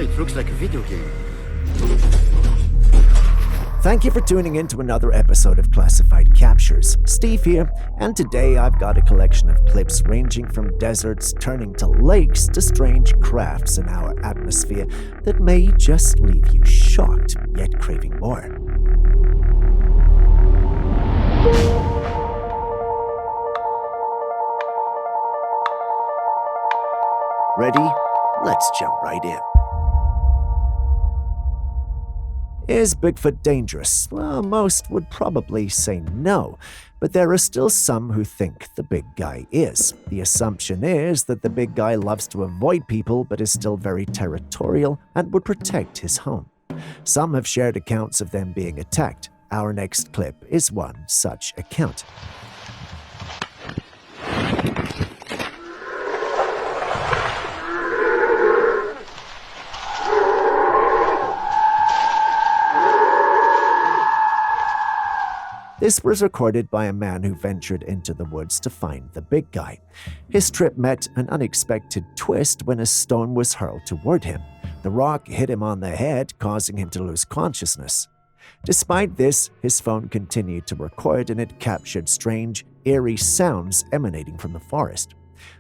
it looks like a video game. Thank you for tuning in to another episode of Classified Captures. Steve here, and today I've got a collection of clips ranging from deserts turning to lakes to strange crafts in our atmosphere that may just leave you shocked, yet craving more. Ready? Let's jump right in. Is Bigfoot dangerous? Well, most would probably say no, but there are still some who think the big guy is. The assumption is that the big guy loves to avoid people but is still very territorial and would protect his home. Some have shared accounts of them being attacked. Our next clip is one such account. This was recorded by a man who ventured into the woods to find the big guy. His trip met an unexpected twist when a stone was hurled toward him. The rock hit him on the head, causing him to lose consciousness. Despite this, his phone continued to record and it captured strange, eerie sounds emanating from the forest.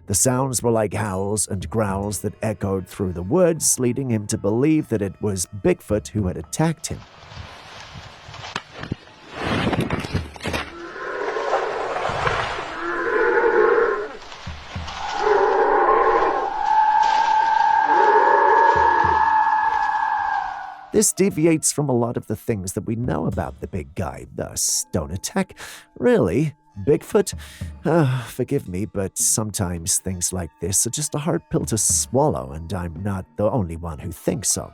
The sounds were like howls and growls that echoed through the woods, leading him to believe that it was Bigfoot who had attacked him. This deviates from a lot of the things that we know about the big guy. The stone attack? Really? Bigfoot? Forgive me, but sometimes things like this are just a hard pill to swallow, and I'm not the only one who thinks so.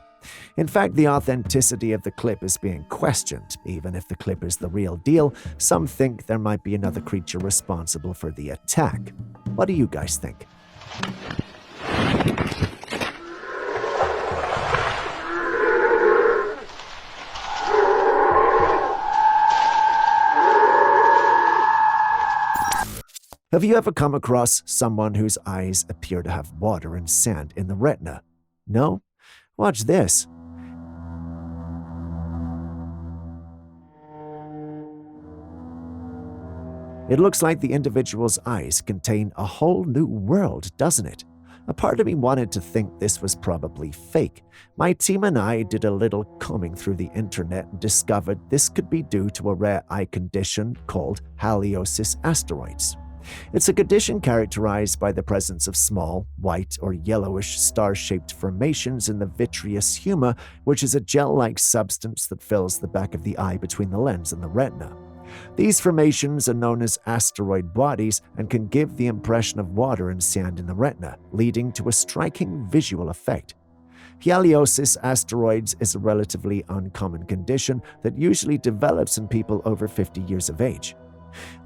In fact, the authenticity of the clip is being questioned. Even if the clip is the real deal, some think there might be another creature responsible for the attack. What do you guys think? Have you ever come across someone whose eyes appear to have water and sand in the retina? No? Watch this. It looks like the individual's eyes contain a whole new world, doesn't it? A part of me wanted to think this was probably fake. My team and I did a little combing through the internet and discovered this could be due to a rare eye condition called haliosis asteroides. It's a condition characterized by the presence of small, white or yellowish star-shaped formations in the vitreous humor, which is a gel-like substance that fills the back of the eye between the lens and the retina. These formations are known as asteroid bodies and can give the impression of water and sand in the retina, leading to a striking visual effect. Haliosis asteroids is a relatively uncommon condition that usually develops in people over 50 years of age.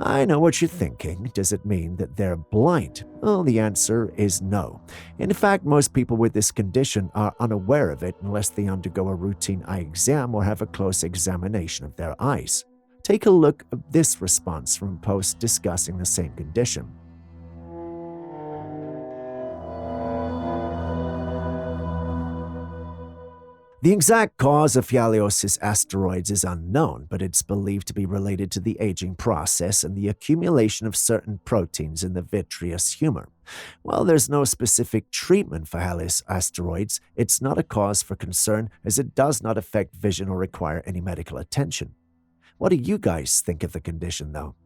I know what you're thinking. Does it mean that they're blind? Well, the answer is no. In fact, most people with this condition are unaware of it unless they undergo a routine eye exam or have a close examination of their eyes. Take a look at this response from a post discussing the same condition. The exact cause of haliosis asteroids is unknown, but it's believed to be related to the aging process and the accumulation of certain proteins in the vitreous humor. While there's no specific treatment for haliosis asteroids, it's not a cause for concern as it does not affect vision or require any medical attention. What do you guys think of the condition, though?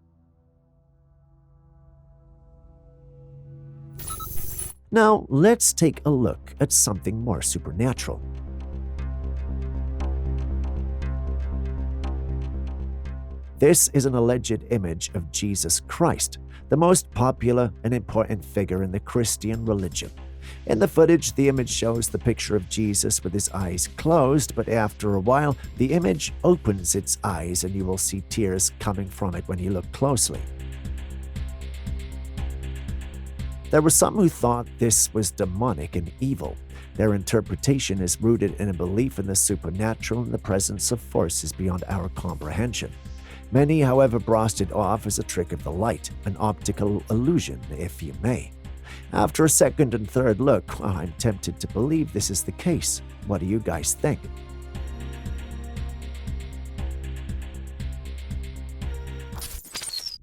Now, let's take a look at something more supernatural. This is an alleged image of Jesus Christ, the most popular and important figure in the Christian religion. In the footage, the image shows the picture of Jesus with his eyes closed, but after a while, the image opens its eyes and you will see tears coming from it when you look closely. There were some who thought this was demonic and evil. Their interpretation is rooted in a belief in the supernatural and the presence of forces beyond our comprehension. Many, however, brushed it off as a trick of the light, an optical illusion, if you may. After a second and third look, well, I'm tempted to believe this is the case. What do you guys think?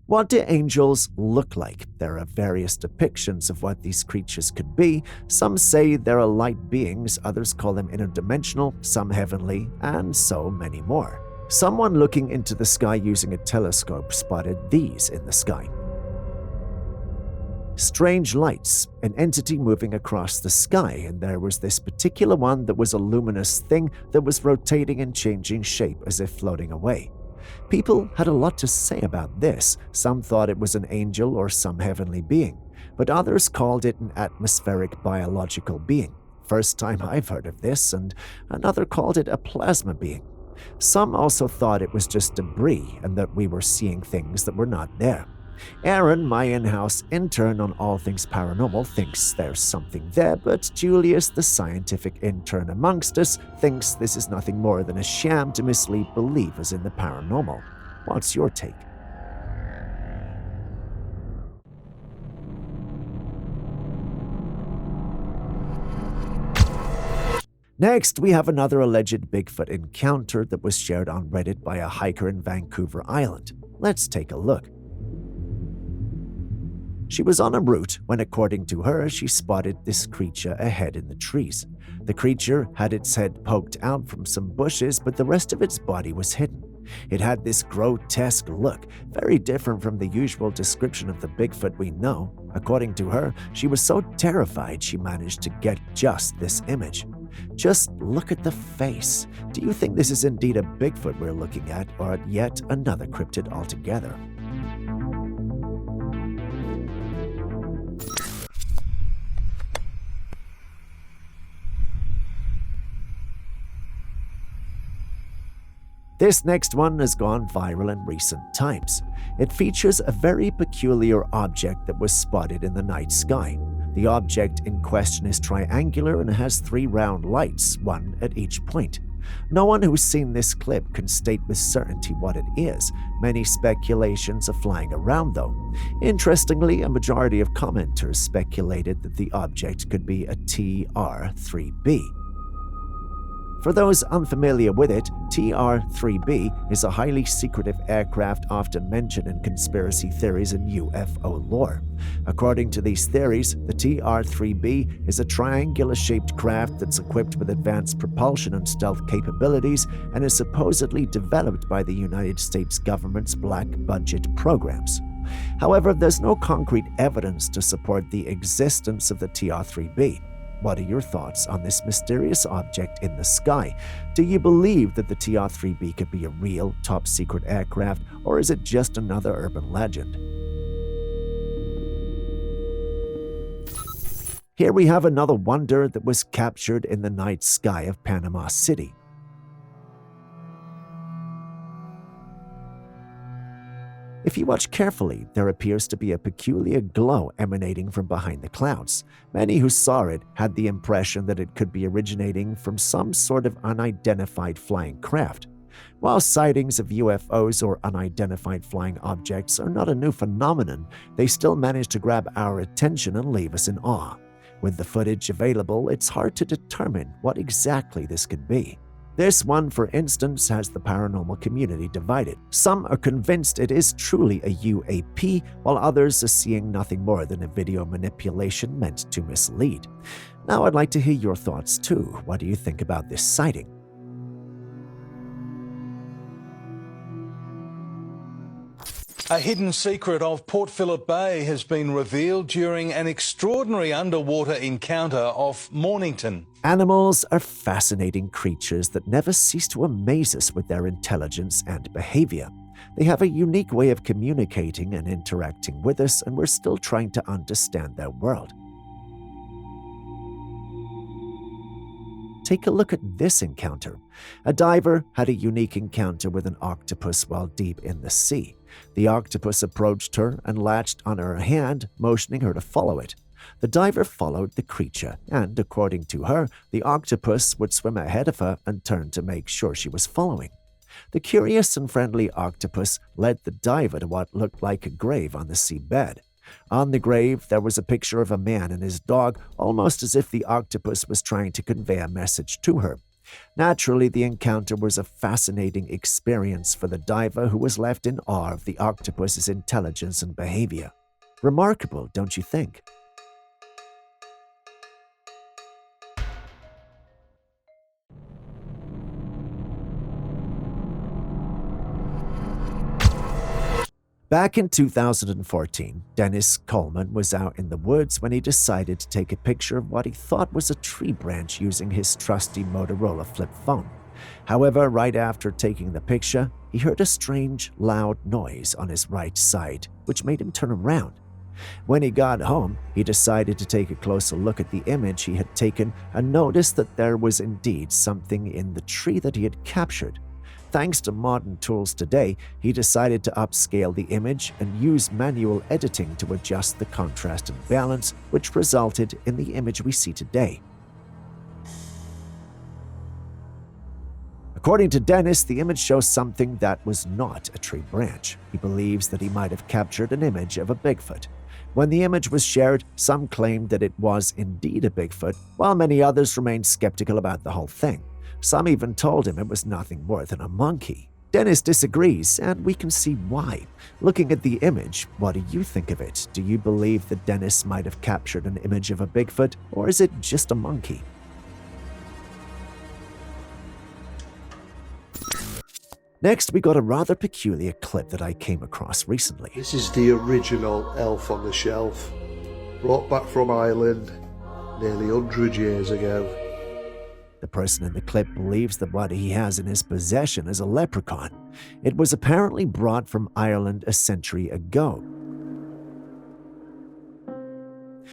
What do angels look like? There are various depictions of what these creatures could be. Some say they are light beings, others call them interdimensional, some heavenly, and so many more. Someone looking into the sky using a telescope spotted these in the sky. Strange lights, an entity moving across the sky, and there was this particular one that was a luminous thing that was rotating and changing shape as if floating away. People had a lot to say about this. Some thought it was an angel or some heavenly being, but others called it an atmospheric biological being. First time I've heard of this, and another called it a plasma being. Some also thought it was just debris and that we were seeing things that were not there. Aaron, my in-house intern on all things paranormal, thinks there's something there, but Julius, the scientific intern amongst us, thinks this is nothing more than a sham to mislead believers in the paranormal. What's your take? Next, we have another alleged Bigfoot encounter that was shared on Reddit by a hiker in Vancouver Island. Let's take a look. She was on a route when, according to her, she spotted this creature ahead in the trees. The creature had its head poked out from some bushes, but the rest of its body was hidden. It had this grotesque look, very different from the usual description of the Bigfoot we know. According to her, she was so terrified she managed to get just this image. Just look at the face. Do you think this is indeed a Bigfoot we're looking at, or yet another cryptid altogether? This next one has gone viral in recent times. It features a very peculiar object that was spotted in the night sky. The object in question is triangular and has 3 round lights, one at each point. No one who's seen this clip can state with certainty what it is. Many speculations are flying around though. Interestingly, a majority of commenters speculated that the object could be a TR-3B. For those unfamiliar with it, TR-3B is a highly secretive aircraft often mentioned in conspiracy theories and UFO lore. According to these theories, the TR-3B is a triangular-shaped craft that's equipped with advanced propulsion and stealth capabilities and is supposedly developed by the United States government's black budget programs. However, there's no concrete evidence to support the existence of the TR-3B. What are your thoughts on this mysterious object in the sky? Do you believe that the TR-3B could be a real, top-secret aircraft, or is it just another urban legend? Here we have another wonder that was captured in the night sky of Panama City. If you watch carefully, there appears to be a peculiar glow emanating from behind the clouds. Many who saw it had the impression that it could be originating from some sort of unidentified flying craft. While sightings of UFOs or unidentified flying objects are not a new phenomenon, they still manage to grab our attention and leave us in awe. With the footage available, it's hard to determine what exactly this could be. This one, for instance, has the paranormal community divided. Some are convinced it is truly a UAP, while others are seeing nothing more than a video manipulation meant to mislead. Now I'd like to hear your thoughts too. What do you think about this sighting? A hidden secret of Port Phillip Bay has been revealed during an extraordinary underwater encounter off Mornington. Animals are fascinating creatures that never cease to amaze us with their intelligence and behavior. They have a unique way of communicating and interacting with us, and we're still trying to understand their world. Take a look at this encounter. A diver had a unique encounter with an octopus while deep in the sea. The octopus approached her and latched on her hand, motioning her to follow it. The diver followed the creature, and according to her, the octopus would swim ahead of her and turn to make sure she was following. The curious and friendly octopus led the diver to what looked like a grave on the seabed. On the grave, there was a picture of a man and his dog, almost as if the octopus was trying to convey a message to her. Naturally, the encounter was a fascinating experience for the diver, who was left in awe of the octopus's intelligence and behavior. Remarkable, don't you think? Back in 2014, Dennis Coleman was out in the woods when he decided to take a picture of what he thought was a tree branch using his trusty Motorola flip phone. However, right after taking the picture, he heard a strange, loud noise on his right side, which made him turn around. When he got home, he decided to take a closer look at the image he had taken and noticed that there was indeed something in the tree that he had captured. Thanks to modern tools today, he decided to upscale the image and use manual editing to adjust the contrast and balance, which resulted in the image we see today. According to Dennis, the image shows something that was not a tree branch. He believes that he might have captured an image of a Bigfoot. When the image was shared, some claimed that it was indeed a Bigfoot, while many others remained skeptical about the whole thing. Some even told him it was nothing more than a monkey. Dennis disagrees, and we can see why. Looking at the image, what do you think of it? Do you believe that Dennis might have captured an image of a Bigfoot, or is it just a monkey? Next, we got a rather peculiar clip that I came across recently. This is the original elf on the shelf, brought back from Ireland nearly 100 years ago. The person in the clip believes that what he has in his possession is a leprechaun. It was apparently brought from Ireland a century ago.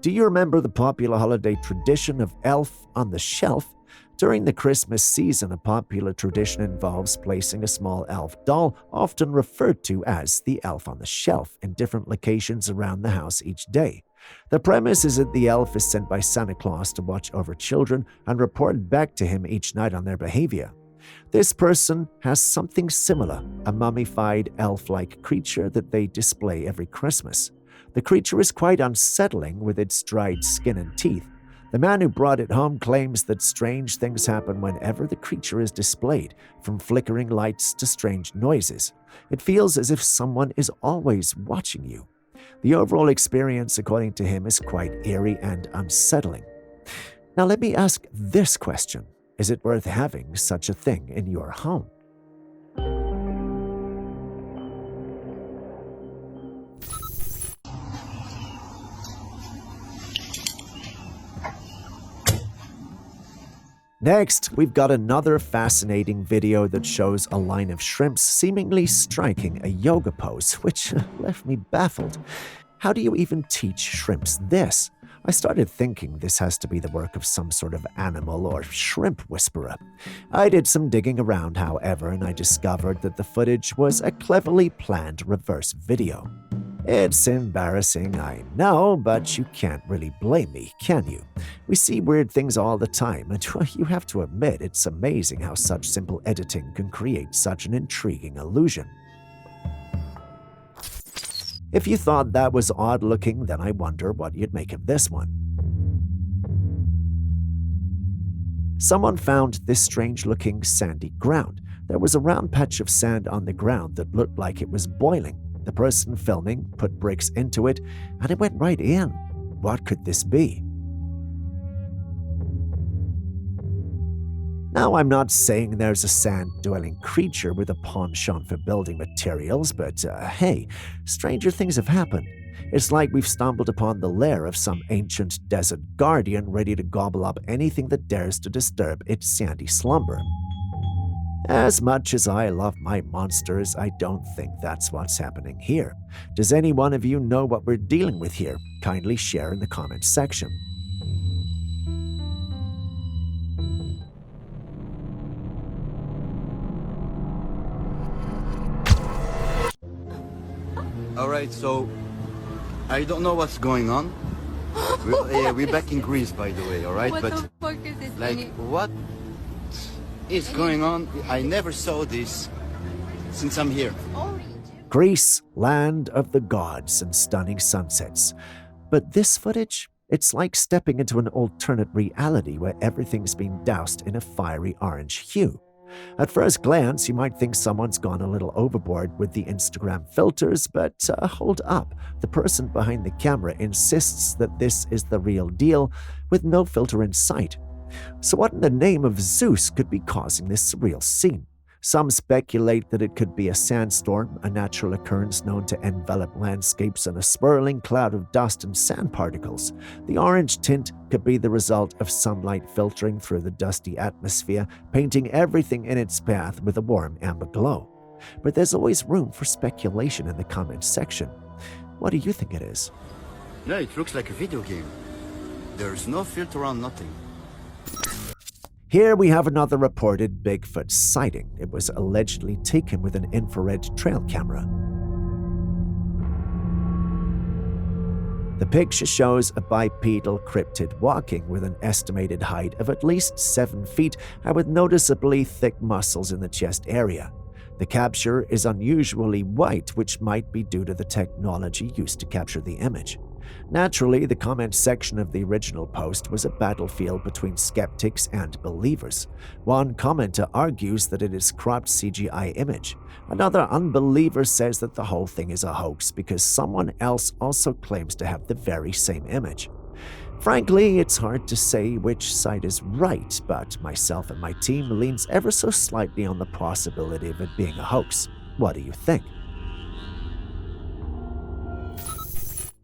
Do you remember the popular holiday tradition of Elf on the Shelf? During the Christmas season, a popular tradition involves placing a small elf doll, often referred to as the elf on the shelf, in different locations around the house each day. The premise is that the elf is sent by Santa Claus to watch over children and report back to him each night on their behavior. This person has something similar, a mummified elf-like creature that they display every Christmas. The creature is quite unsettling with its dried skin and teeth. The man who brought it home claims that strange things happen whenever the creature is displayed, from flickering lights to strange noises. It feels as if someone is always watching you. The overall experience, according to him, is quite eerie and unsettling. Now let me ask this question. Is it worth having such a thing in your home? Next, we've got another fascinating video that shows a line of shrimps seemingly striking a yoga pose, which left me baffled. How do you even teach shrimps this? I started thinking this has to be the work of some sort of animal or shrimp whisperer. I did some digging around, however, and I discovered that the footage was a cleverly planned reverse video. It's embarrassing, I know, but you can't really blame me, can you? We see weird things all the time, and you have to admit it's amazing how such simple editing can create such an intriguing illusion. If you thought that was odd-looking, then I wonder what you'd make of this one. Someone found this strange-looking sandy ground. There was a round patch of sand on the ground that looked like it was boiling. The person filming put bricks into it, and it went right in. What could this be? Now, I'm not saying there's a sand-dwelling creature with a penchant for building materials, but hey, stranger things have happened. It's like we've stumbled upon the lair of some ancient desert guardian ready to gobble up anything that dares to disturb its sandy slumber. As much as I love my monsters, I don't think that's what's happening here. Does any one of you know what we're dealing with here? Kindly share in the comments section. Alright, so I don't know what's going on. We're back in Greece, by the way, alright? What But the fuck is this? like, what is going on? I never saw this since I'm here. Orange. Greece, land of the gods and stunning sunsets. But this footage? It's like stepping into an alternate reality where everything's been doused in a fiery orange hue. At first glance, you might think someone's gone a little overboard with the Instagram filters, but hold up. The person behind the camera insists that this is the real deal, with no filter in sight. So what in the name of Zeus could be causing this surreal scene? Some speculate that it could be a sandstorm, a natural occurrence known to envelop landscapes in a swirling cloud of dust and sand particles. The orange tint could be the result of sunlight filtering through the dusty atmosphere, painting everything in its path with a warm amber glow. But there's always room for speculation in the comments section. What do you think it is? No, it looks like a video game. There's no filter on nothing. Here we have another reported Bigfoot sighting. It was allegedly taken with an infrared trail camera. The picture shows a bipedal cryptid walking with an estimated height of at least 7 feet and with noticeably thick muscles in the chest area. The capture is unusually white, which might be due to the technology used to capture the image. Naturally, the comment section of the original post was a battlefield between skeptics and believers. One commenter argues that it is cropped CGI image. Another unbeliever says that the whole thing is a hoax because someone else also claims to have the very same image. Frankly, it's hard to say which side is right, but myself and my team leans ever so slightly on the possibility of it being a hoax. What do you think?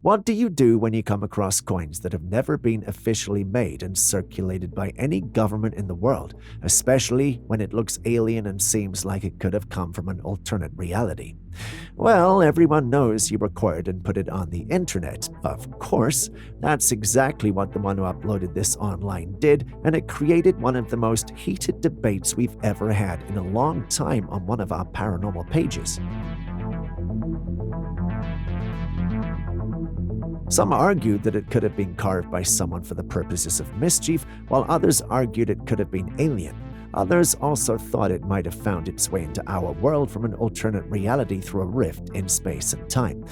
What do you do when you come across coins that have never been officially made and circulated by any government in the world, especially when it looks alien and seems like it could have come from an alternate reality? Well, everyone knows you record and put it on the internet. Of course, that's exactly what the one who uploaded this online did, and it created one of the most heated debates we've ever had in a long time on one of our paranormal pages. Some argued that it could have been carved by someone for the purposes of mischief, while others argued it could have been alien. Others also thought it might have found its way into our world from an alternate reality through a rift in space and time.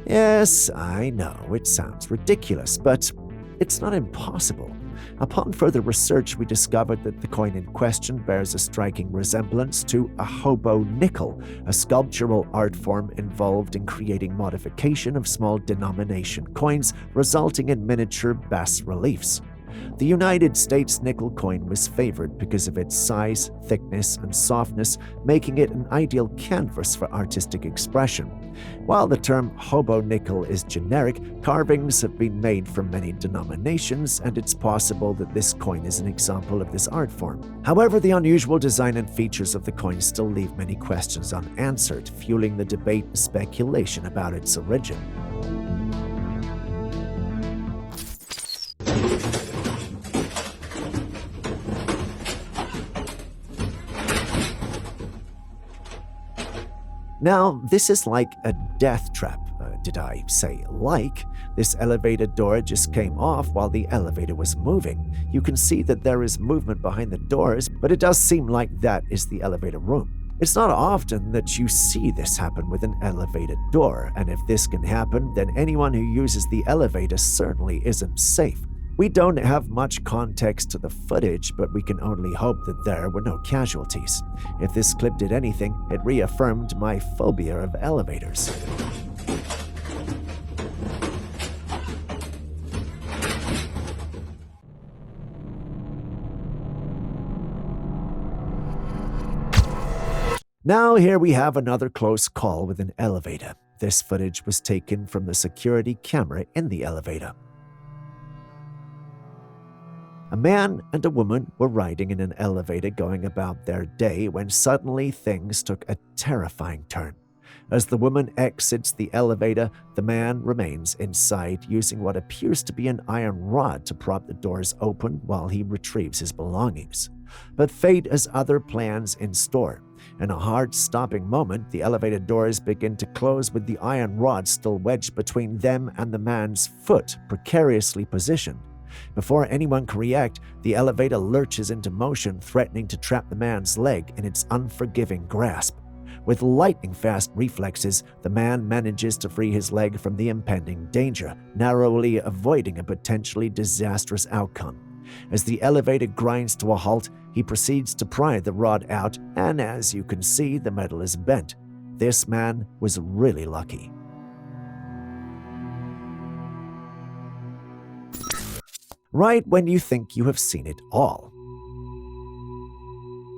Yes, I know, it sounds ridiculous, but it's not impossible. Upon further research, we discovered that the coin in question bears a striking resemblance to a hobo nickel, a sculptural art form involved in creating modification of small denomination coins, resulting in miniature bas-reliefs. The United States nickel coin was favored because of its size, thickness, and softness, making it an ideal canvas for artistic expression. While the term hobo nickel is generic, carvings have been made from many denominations, and it's possible that this coin is an example of this art form. However, the unusual design and features of the coin still leave many questions unanswered, fueling the debate and speculation about its origin. Now, this is like a death trap. Did I say like? This elevator door just came off while the elevator was moving. You can see that there is movement behind the doors, but it does seem like that is the elevator room. It's not often that you see this happen with an elevated door, and if this can happen, then anyone who uses the elevator certainly isn't safe. We don't have much context to the footage, but we can only hope that there were no casualties. If this clip did anything, it reaffirmed my phobia of elevators. Now here we have another close call with an elevator. This footage was taken from the security camera in the elevator. A man and a woman were riding in an elevator going about their day when suddenly things took a terrifying turn. As the woman exits the elevator, the man remains inside using what appears to be an iron rod to prop the doors open while he retrieves his belongings. But fate has other plans in store. In a hard-stopping moment, the elevator doors begin to close with the iron rod still wedged between them and the man's foot, precariously positioned. Before anyone can react, the elevator lurches into motion, threatening to trap the man's leg in its unforgiving grasp. With lightning-fast reflexes, the man manages to free his leg from the impending danger, narrowly avoiding a potentially disastrous outcome. As the elevator grinds to a halt, he proceeds to pry the rod out, and as you can see, the metal is bent. This man was really lucky. Right when you think you have seen it all,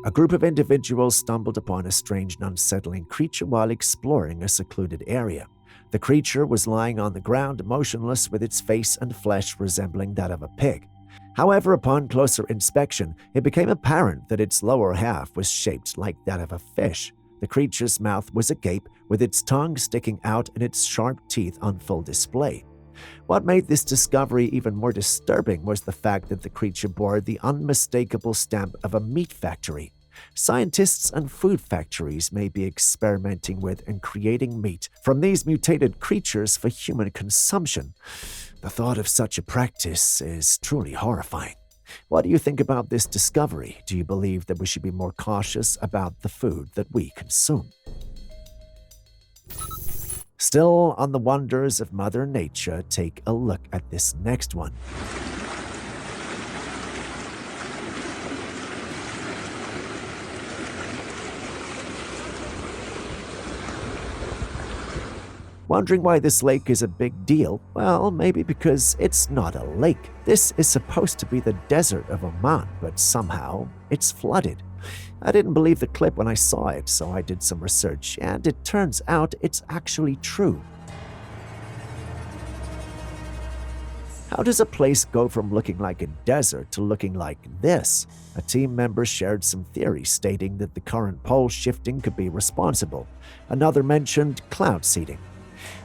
a group of individuals stumbled upon a strange and unsettling creature while exploring a secluded area. The creature was lying on the ground, motionless, with its face and flesh resembling that of a pig. However, upon closer inspection, it became apparent that its lower half was shaped like that of a fish. The creature's mouth was agape, with its tongue sticking out and its sharp teeth on full display. What made this discovery even more disturbing was the fact that the creature bore the unmistakable stamp of a meat factory. Scientists and food factories may be experimenting with and creating meat from these mutated creatures for human consumption. The thought of such a practice is truly horrifying. What do you think about this discovery? Do you believe that we should be more cautious about the food that we consume? Still on the wonders of Mother Nature, take a look at this next one. Wondering why this lake is a big deal? Well, maybe because it's not a lake. This is supposed to be the desert of Oman, but somehow it's flooded. I didn't believe the clip when I saw it, so I did some research, and it turns out it's actually true. How does a place go from looking like a desert to looking like this? A team member shared some theories stating that the current pole shifting could be responsible. Another mentioned cloud seeding.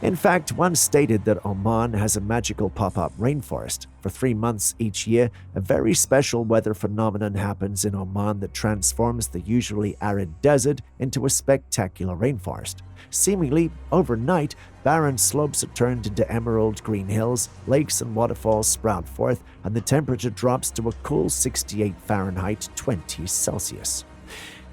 In fact, one stated that Oman has a magical pop-up rainforest. For 3 months each year, a very special weather phenomenon happens in Oman that transforms the usually arid desert into a spectacular rainforest. Seemingly overnight, barren slopes are turned into emerald green hills, lakes and waterfalls sprout forth, and the temperature drops to a cool 68 Fahrenheit, 20 Celsius.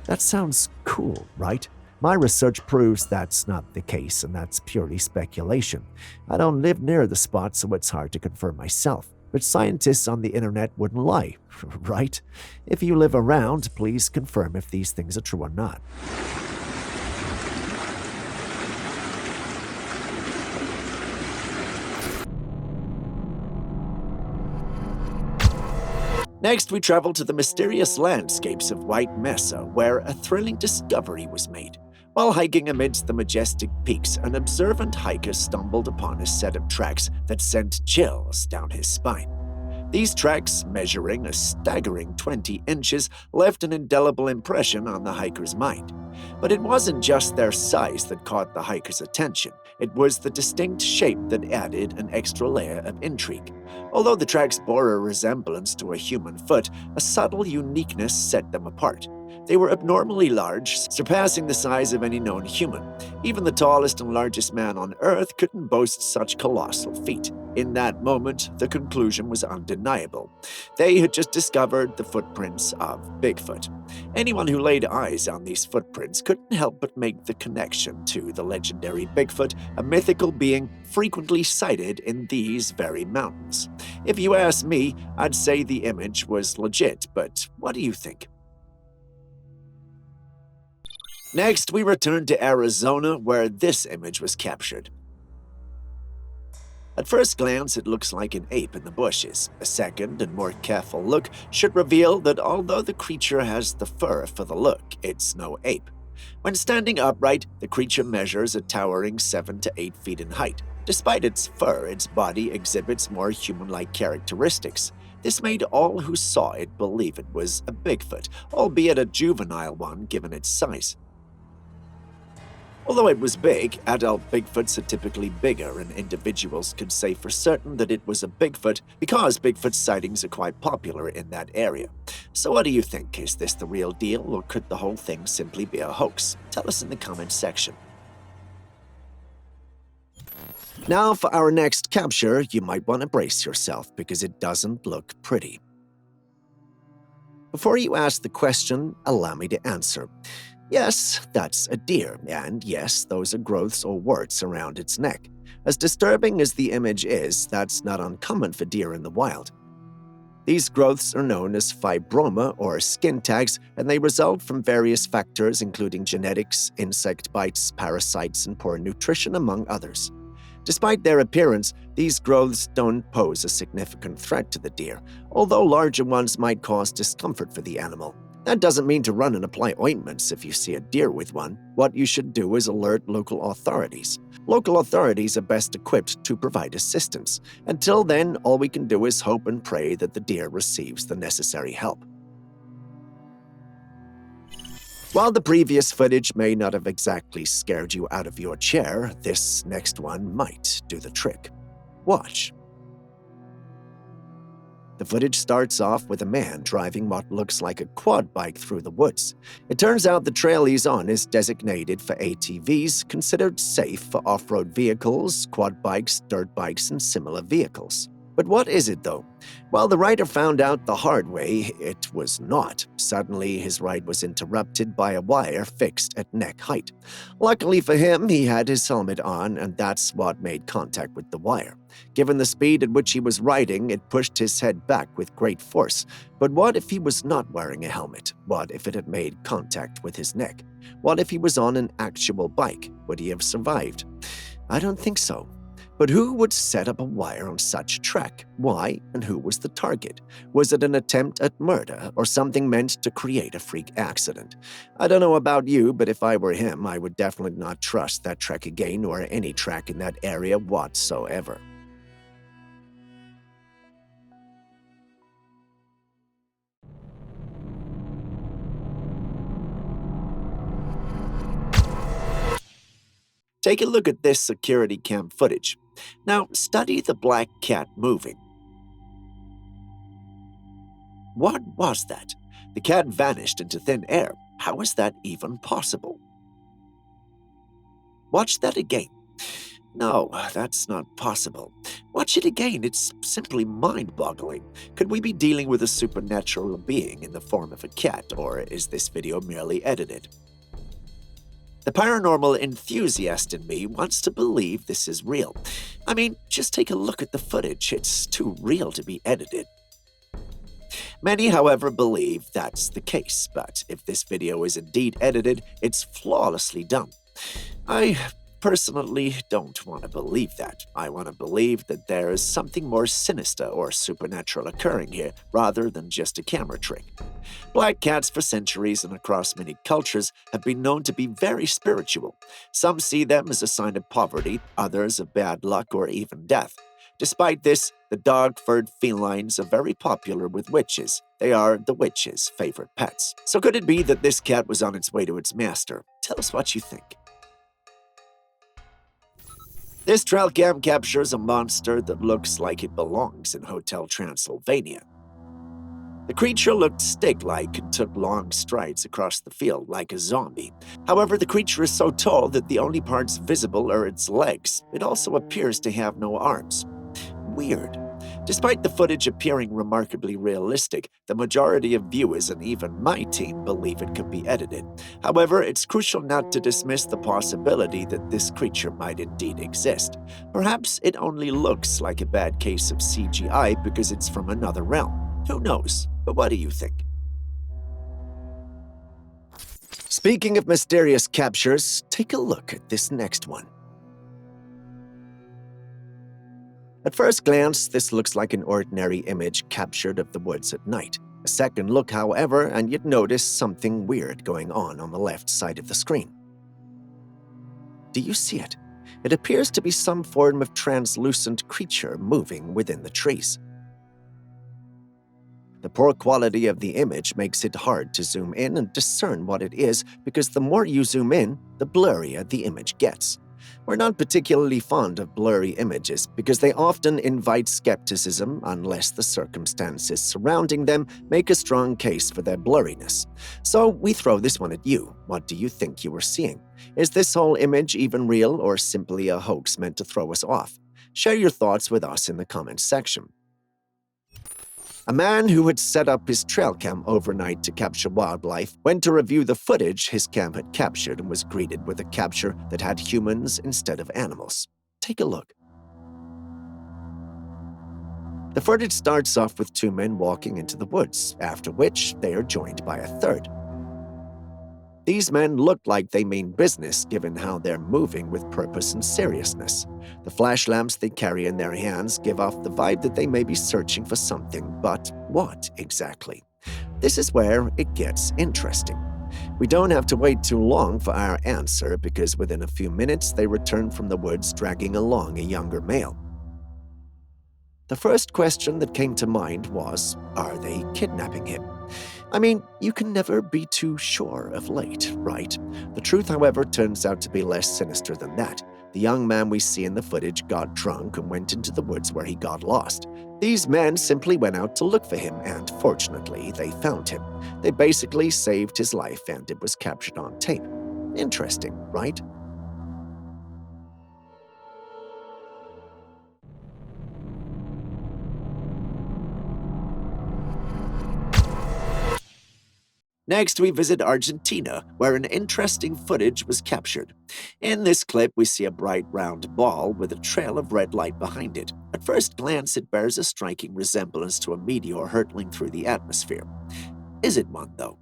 That sounds cool, right? My research proves that's not the case, and that's purely speculation. I don't live near the spot, so it's hard to confirm myself. But scientists on the internet wouldn't lie, right? If you live around, please confirm if these things are true or not. Next, we travel to the mysterious landscapes of White Mesa, where a thrilling discovery was made. While hiking amidst the majestic peaks, an observant hiker stumbled upon a set of tracks that sent chills down his spine. These tracks, measuring a staggering 20 inches, left an indelible impression on the hiker's mind. But it wasn't just their size that caught the hiker's attention. It was the distinct shape that added an extra layer of intrigue. Although the tracks bore a resemblance to a human foot, a subtle uniqueness set them apart. They were abnormally large, surpassing the size of any known human. Even the tallest and largest man on Earth couldn't boast such colossal feat. In that moment, the conclusion was undeniable. They had just discovered the footprints of Bigfoot. Anyone who laid eyes on these footprints couldn't help but make the connection to the legendary Bigfoot, a mythical being frequently sighted in these very mountains. If you ask me, I'd say the image was legit, but what do you think? Next, we return to Arizona, where this image was captured. At first glance, it looks like an ape in the bushes. A second and more careful look should reveal that although the creature has the fur for the look, it's no ape. When standing upright, the creature measures a towering 7 to 8 feet in height. Despite its fur, its body exhibits more human-like characteristics. This made all who saw it believe it was a Bigfoot, albeit a juvenile one given its size. Although it was big, adult Bigfoots are typically bigger, and individuals could say for certain that it was a Bigfoot because Bigfoot sightings are quite popular in that area. So what do you think? Is this the real deal, or could the whole thing simply be a hoax? Tell us in the comments section. Now for our next capture, you might want to brace yourself because it doesn't look pretty. Before you ask the question, allow me to answer. Yes, that's a deer, and yes, those are growths or warts around its neck. As disturbing as the image is, that's not uncommon for deer in the wild. These growths are known as fibroma or skin tags, and they result from various factors including genetics, insect bites, parasites, and poor nutrition, among others. Despite their appearance, these growths don't pose a significant threat to the deer, although larger ones might cause discomfort for the animal. That doesn't mean to run and apply ointments if you see a deer with one. What you should do is alert local authorities. Local authorities are best equipped to provide assistance. Until then, all we can do is hope and pray that the deer receives the necessary help. While the previous footage may not have exactly scared you out of your chair, this next one might do the trick. Watch. The footage starts off with a man driving what looks like a quad bike through the woods. It turns out the trail he's on is designated for ATVs, considered safe for off-road vehicles, quad bikes, dirt bikes, and similar vehicles. But what is it, though? Well, the rider found out the hard way it was not. Suddenly, his ride was interrupted by a wire fixed at neck height. Luckily for him, he had his helmet on, and that's what made contact with the wire. Given the speed at which he was riding, it pushed his head back with great force. But what if he was not wearing a helmet? What if it had made contact with his neck? What if he was on an actual bike? Would he have survived? I don't think so. But who would set up a wire on such a track? Why, and who was the target? Was it an attempt at murder or something meant to create a freak accident? I don't know about you, but if I were him, I would definitely not trust that track again or any track in that area whatsoever. Take a look at this security cam footage. Now, study the black cat moving. What was that? The cat vanished into thin air. How is that even possible? Watch that again. No, that's not possible. Watch it again. It's simply mind-boggling. Could we be dealing with a supernatural being in the form of a cat, or is this video merely edited? The paranormal enthusiast in me wants to believe this is real. I mean, just take a look at the footage. It's too real to be edited. Many, however, believe that's the case, but if this video is indeed edited, it's flawlessly done. I personally don't want to believe that. I want to believe that there is something more sinister or supernatural occurring here, rather than just a camera trick. Black cats for centuries and across many cultures have been known to be very spiritual. Some see them as a sign of poverty, others of bad luck or even death. Despite this, the dog-furred felines are very popular with witches. They are the witches' favorite pets. So could it be that this cat was on its way to its master? Tell us what you think. This Trailcam captures a monster that looks like it belongs in Hotel Transylvania. The creature looked stag-like and took long strides across the field like a zombie. However, the creature is so tall that the only parts visible are its legs. It also appears to have no arms. Weird. Despite the footage appearing remarkably realistic, the majority of viewers and even my team believe it could be edited. However, it's crucial not to dismiss the possibility that this creature might indeed exist. Perhaps it only looks like a bad case of CGI because it's from another realm. Who knows? But what do you think? Speaking of mysterious captures, take a look at this next one. At first glance, this looks like an ordinary image captured of the woods at night. A second look, however, and you'd notice something weird going on the left side of the screen. Do you see it? It appears to be some form of translucent creature moving within the trees. The poor quality of the image makes it hard to zoom in and discern what it is because the more you zoom in, the blurrier the image gets. We're not particularly fond of blurry images because they often invite skepticism unless the circumstances surrounding them make a strong case for their blurriness. So we throw this one at you. What do you think you were seeing? Is this whole image even real or simply a hoax meant to throw us off? Share your thoughts with us in the comments section. A man who had set up his Trailcam overnight to capture wildlife went to review the footage his cam had captured and was greeted with a capture that had humans instead of animals. Take a look. The footage starts off with two men walking into the woods, after which they are joined by a third. These men look like they mean business given how they're moving with purpose and seriousness. The flash lamps they carry in their hands give off the vibe that they may be searching for something, but what exactly? This is where it gets interesting. We don't have to wait too long for our answer because within a few minutes they return from the woods dragging along a younger male. The first question that came to mind was, are they kidnapping him? I mean, you can never be too sure of late, right? The truth, however, turns out to be less sinister than that. The young man we see in the footage got drunk and went into the woods where he got lost. These men simply went out to look for him, and fortunately, they found him. They basically saved his life, and it was captured on tape. Interesting, right? Next, we visit Argentina, where an interesting footage was captured. In this clip, we see a bright round ball with a trail of red light behind it. At first glance, it bears a striking resemblance to a meteor hurtling through the atmosphere. Is it one, though?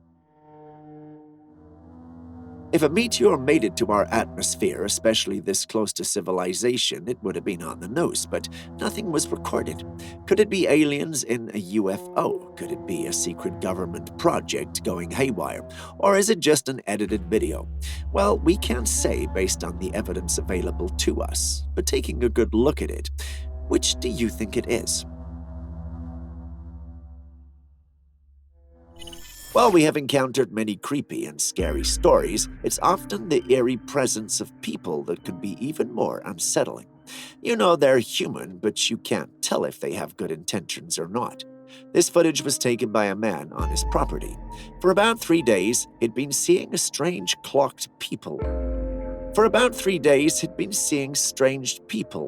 If a meteor made it to our atmosphere, especially this close to civilization, it would have been on the news, but nothing was recorded. Could it be aliens in a UFO? Could it be a secret government project going haywire? Or is it just an edited video? Well, we can't say based on the evidence available to us, but taking a good look at it, which do you think it is? While we have encountered many creepy and scary stories, it's often the eerie presence of people that can be even more unsettling. You know they're human, but you can't tell if they have good intentions or not. This footage was taken by a man on his property. For about 3 days, he'd been seeing a strange clocked people.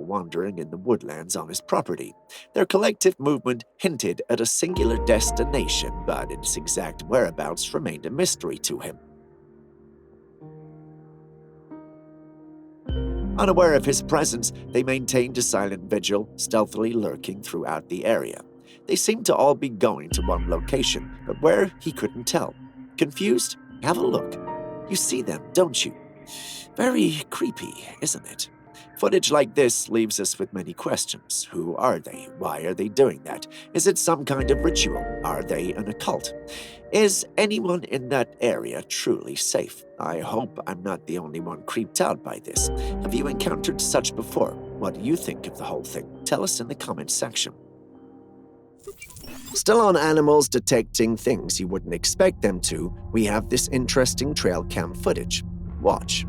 wandering in the woodlands on his property. Their collective movement hinted at a singular destination, but its exact whereabouts remained a mystery to him. Unaware of his presence, they maintained a silent vigil, stealthily lurking throughout the area. They seemed to all be going to one location, but where he couldn't tell. Confused? Have a look. You see them, don't you? Very creepy, isn't it? Footage like this leaves us with many questions. Who are they? Why are they doing that? Is it some kind of ritual? Are they an occult? Is anyone in that area truly safe? I hope I'm not the only one creeped out by this. Have you encountered such before? What do you think of the whole thing? Tell us in the comments section. Still on animals detecting things you wouldn't expect them to, we have this interesting trail cam footage. Watch.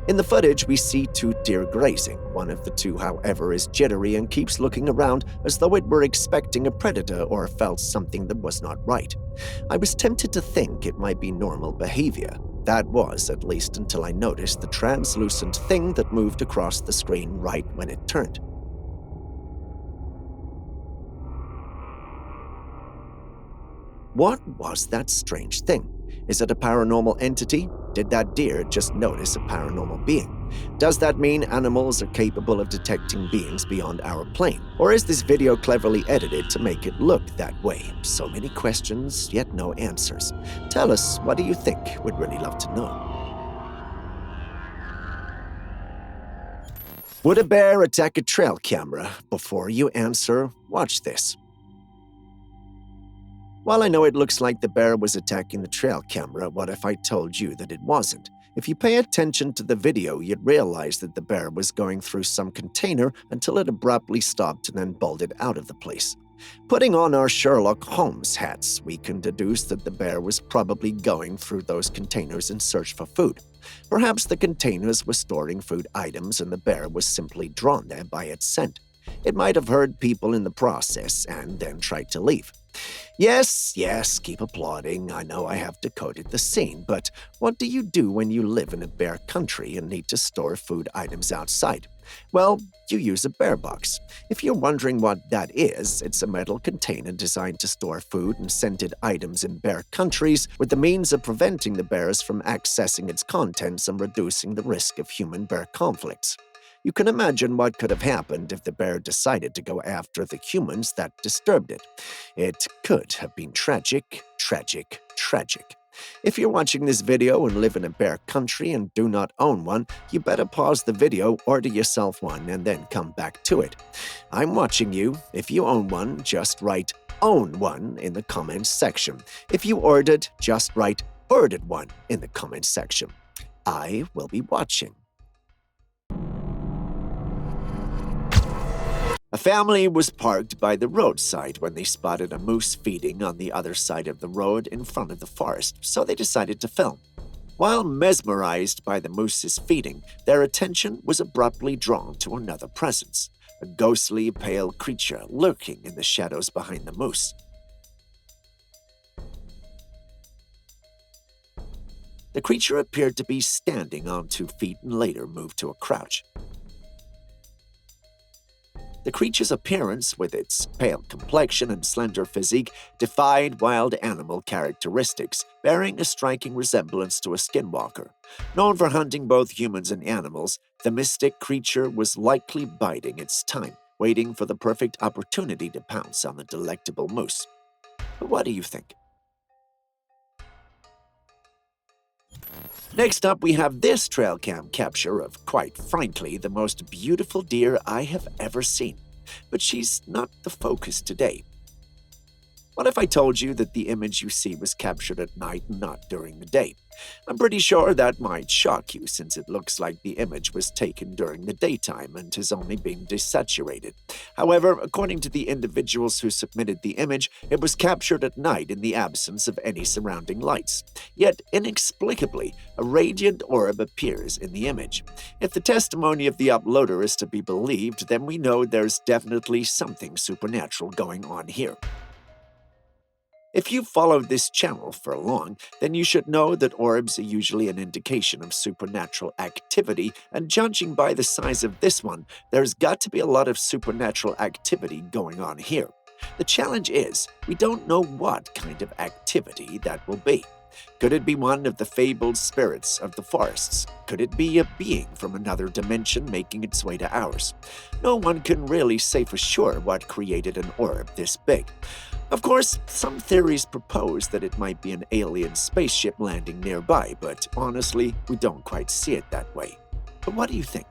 In the footage, we see two deer grazing. One of the two, however, is jittery and keeps looking around as though it were expecting a predator or felt something that was not right. I was tempted to think it might be normal behavior. That was, at least until I noticed the translucent thing that moved across the screen right when it turned. What was that strange thing? Is it a paranormal entity? Did that deer just notice a paranormal being? Does that mean animals are capable of detecting beings beyond our plane? Or is this video cleverly edited to make it look that way? So many questions, yet no answers. Tell us, what do you think? We'd really love to know. Would a bear attack a trail camera? Before you answer, watch this. While I know it looks like the bear was attacking the trail camera, what if I told you that it wasn't? If you pay attention to the video, you'd realize that the bear was going through some container until it abruptly stopped and then bolted out of the place. Putting on our Sherlock Holmes hats, we can deduce that the bear was probably going through those containers in search for food. Perhaps the containers were storing food items and the bear was simply drawn there by its scent. It might have heard people in the process and then tried to leave. Yes, yes, keep applauding. I know I have decoded the scene, but what do you do when you live in a bear country and need to store food items outside? Well, you use a bear box. If you're wondering what that is, it's a metal container designed to store food and scented items in bear countries with the means of preventing the bears from accessing its contents and reducing the risk of human-bear conflicts. You can imagine what could have happened if the bear decided to go after the humans that disturbed it. It could have been tragic, tragic, tragic. If you're watching this video and live in a bear country and do not own one, you better pause the video, order yourself one, and then come back to it. I'm watching you. If you own one, just write "own one" in the comments section. If you ordered, just write "ordered one" in the comments section. I will be watching. A family was parked by the roadside when they spotted a moose feeding on the other side of the road in front of the forest, so they decided to film. While mesmerized by the moose's feeding, their attention was abruptly drawn to another presence, a ghostly, pale creature lurking in the shadows behind the moose. The creature appeared to be standing on 2 feet and later moved to a crouch. The creature's appearance, with its pale complexion and slender physique, defied wild animal characteristics, bearing a striking resemblance to a skinwalker. Known for hunting both humans and animals, the mystic creature was likely biding its time, waiting for the perfect opportunity to pounce on the delectable moose. But what do you think? Next up, we have this Trailcam capture of, quite frankly, the most beautiful deer I have ever seen. But she's not the focus today. What if I told you that the image you see was captured at night and not during the day? I'm pretty sure that might shock you, since it looks like the image was taken during the daytime and has only been desaturated. However, according to the individuals who submitted the image, it was captured at night in the absence of any surrounding lights. Yet, inexplicably, a radiant orb appears in the image. If the testimony of the uploader is to be believed, then we know there's definitely something supernatural going on here. If you've followed this channel for long, then you should know that orbs are usually an indication of supernatural activity, and judging by the size of this one, there's got to be a lot of supernatural activity going on here. The challenge is, we don't know what kind of activity that will be. Could it be one of the fabled spirits of the forests? Could it be a being from another dimension making its way to ours? No one can really say for sure what created an orb this big. Of course, some theories propose that it might be an alien spaceship landing nearby, but honestly, we don't quite see it that way. But what do you think?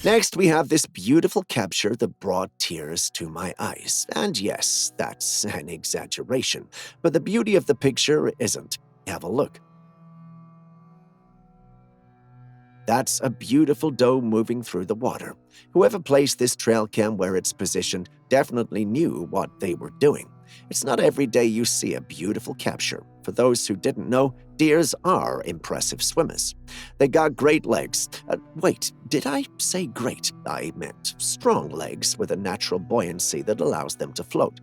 Next, we have this beautiful capture that brought tears to my eyes. And yes, that's an exaggeration, but the beauty of the picture isn't. Have a look. That's a beautiful doe moving through the water. Whoever placed this trail cam where it's positioned definitely knew what they were doing. It's not every day you see a beautiful capture. For those who didn't know, deers are impressive swimmers. They got great legs. Wait, did I say great? I meant strong legs with a natural buoyancy that allows them to float.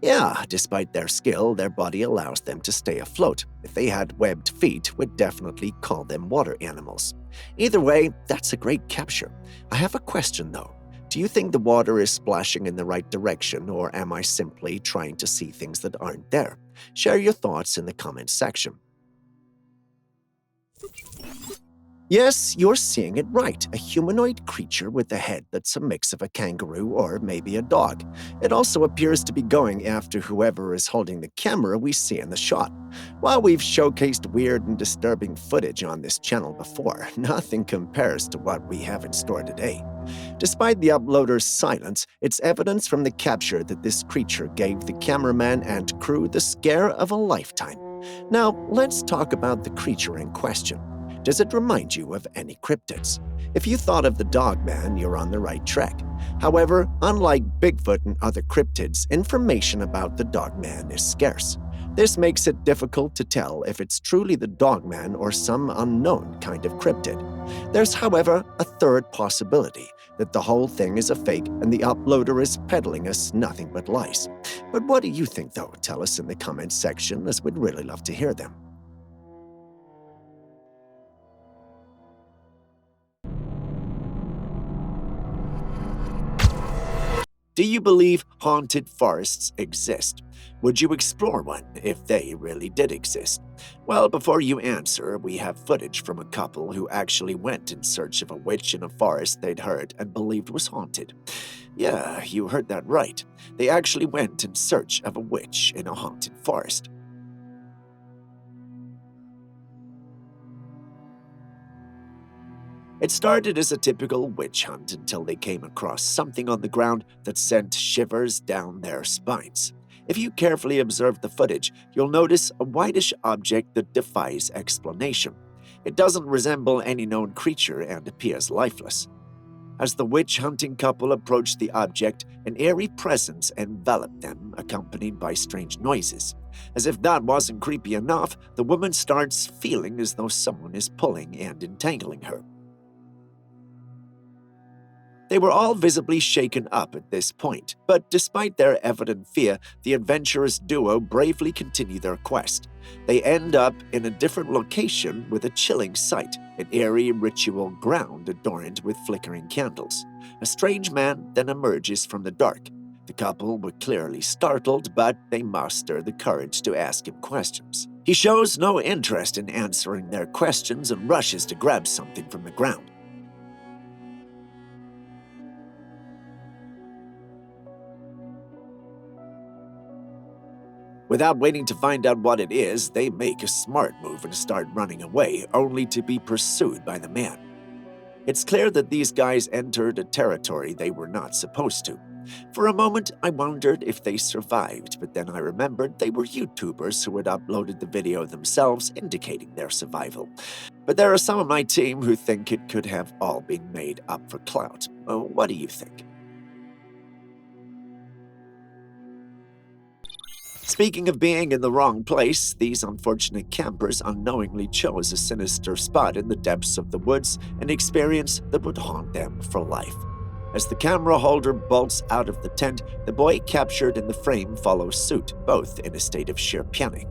Yeah, despite their skill, their body allows them to stay afloat. If they had webbed feet, we'd definitely call them water animals. Either way, that's a great capture. I have a question though. Do you think the water is splashing in the right direction, or am I simply trying to see things that aren't there? Share your thoughts in the comments section. Yes, you're seeing it right. A humanoid creature with a head that's a mix of a kangaroo or maybe a dog. It also appears to be going after whoever is holding the camera we see in the shot. While we've showcased weird and disturbing footage on this channel before, nothing compares to what we have in store today. Despite the uploader's silence, it's evidence from the capture that this creature gave the cameraman and crew the scare of a lifetime. Now, let's talk about the creature in question. Does it remind you of any cryptids? If you thought of the Dogman, you're on the right track. However, unlike Bigfoot and other cryptids, information about the Dogman is scarce. This makes it difficult to tell if it's truly the Dogman or some unknown kind of cryptid. There's, however, a third possibility. that the whole thing is a fake and the uploader is peddling us nothing but lies. But what do you think, though? Tell us in the comments section, as we'd really love to hear them. Do you believe haunted forests exist? Would you explore one if they really did exist? Well, before you answer, we have footage from a couple who actually went in search of a witch in a forest they'd heard and believed was haunted. Yeah, you heard that right. They actually went in search of a witch in a haunted forest. It started as a typical witch hunt until they came across something on the ground that sent shivers down their spines. If you carefully observe the footage, you'll notice a whitish object that defies explanation. It doesn't resemble any known creature and appears lifeless. As the witch-hunting couple approached the object, an eerie presence enveloped them, accompanied by strange noises. As if that wasn't creepy enough, the woman starts feeling as though someone is pulling and entangling her. They were all visibly shaken up at this point, but despite their evident fear, the adventurous duo bravely continue their quest. They end up in a different location with a chilling sight, an eerie ritual ground adorned with flickering candles. A strange man then emerges from the dark. The couple were clearly startled, but they muster the courage to ask him questions. He shows no interest in answering their questions and rushes to grab something from the ground. Without waiting to find out what it is, they make a smart move and start running away, only to be pursued by the man. It's clear that these guys entered a territory they were not supposed to. For a moment, I wondered if they survived, but then I remembered they were YouTubers who had uploaded the video themselves, indicating their survival. But there are some of my team who think it could have all been made up for clout. What do you think? Speaking of being in the wrong place, these unfortunate campers unknowingly chose a sinister spot in the depths of the woods, an experience that would haunt them for life. As the camera holder bolts out of the tent, the boy captured in the frame follows suit, both in a state of sheer panic.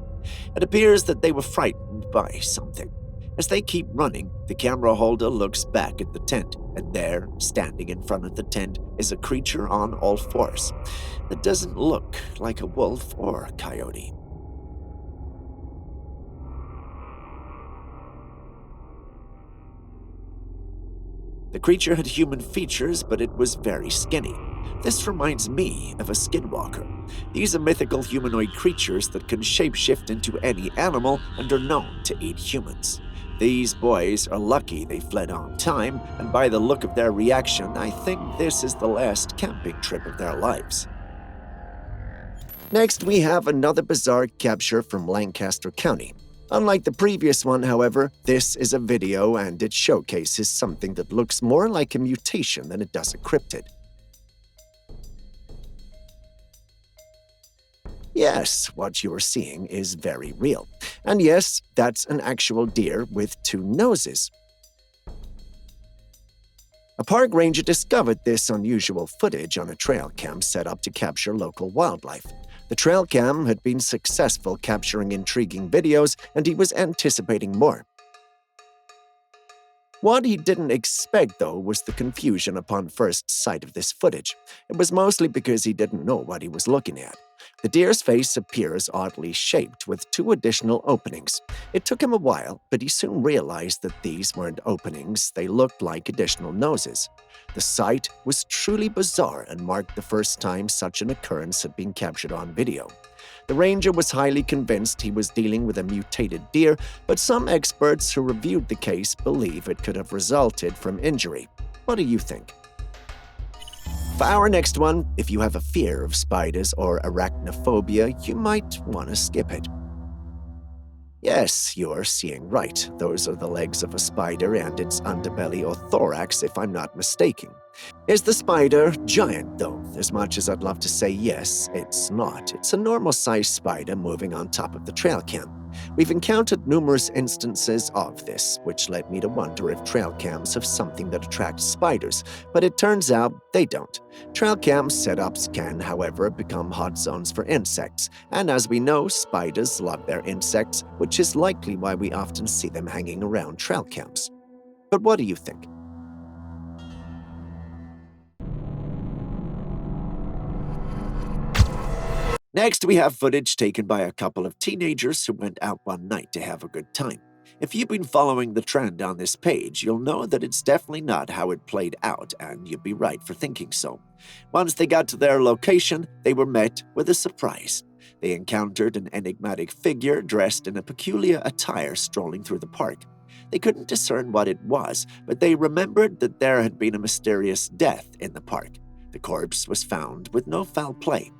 It appears that they were frightened by something. As they keep running, the camera holder looks back at the tent, and there, standing in front of the tent, is a creature on all fours that doesn't look like a wolf or a coyote. The creature had human features, but it was very skinny. This reminds me of a skinwalker. These are mythical humanoid creatures that can shapeshift into any animal and are known to eat humans. These boys are lucky they fled on time, and by the look of their reaction, I think this is the last camping trip of their lives. Next, we have another bizarre capture from Lancaster County. Unlike the previous one, however, this is a video and it showcases something that looks more like a mutation than it does a cryptid. Yes, what you are seeing is very real. And yes, that's an actual deer with two noses. A park ranger discovered this unusual footage on a trail cam set up to capture local wildlife. The trail cam had been successful capturing intriguing videos, and he was anticipating more. What he didn't expect, though, was the confusion upon first sight of this footage. It was mostly because he didn't know what he was looking at. The deer's face appears oddly shaped with two additional openings. It took him a while, but he soon realized that these weren't openings, they looked like additional noses. The sight was truly bizarre and marked the first time such an occurrence had been captured on video. The ranger was highly convinced he was dealing with a mutated deer, but some experts who reviewed the case believe it could have resulted from injury. What do you think? For our next one, if you have a fear of spiders or arachnophobia, you might want to skip it. Yes, you're seeing right. Those are the legs of a spider and its underbelly or thorax, if I'm not mistaken. Is the spider giant, though? As much as I'd love to say yes, it's not. It's a normal-sized spider moving on top of the trail cam. We've encountered numerous instances of this, which led me to wonder if trail cams have something that attracts spiders, but it turns out they don't. Trail cam setups can, however, become hot zones for insects, and as we know, spiders love their insects, which is likely why we often see them hanging around trail cams. But what do you think? Next, we have footage taken by a couple of teenagers who went out one night to have a good time. If you've been following the trend on this page, you'll know that it's definitely not how it played out, and you'd be right for thinking so. Once they got to their location, they were met with a surprise. They encountered an enigmatic figure dressed in a peculiar attire strolling through the park. They couldn't discern what it was, but they remembered that there had been a mysterious death in the park. The corpse was found with no foul play.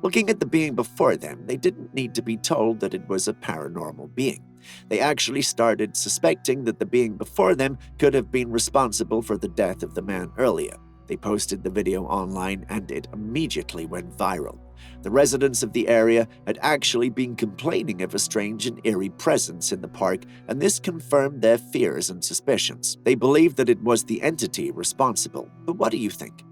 Looking at the being before them, they didn't need to be told that it was a paranormal being. They actually started suspecting that the being before them could have been responsible for the death of the man earlier. They posted the video online and it immediately went viral. The residents of the area had actually been complaining of a strange and eerie presence in the park, and this confirmed their fears and suspicions. They believed that it was the entity responsible. But what do you think?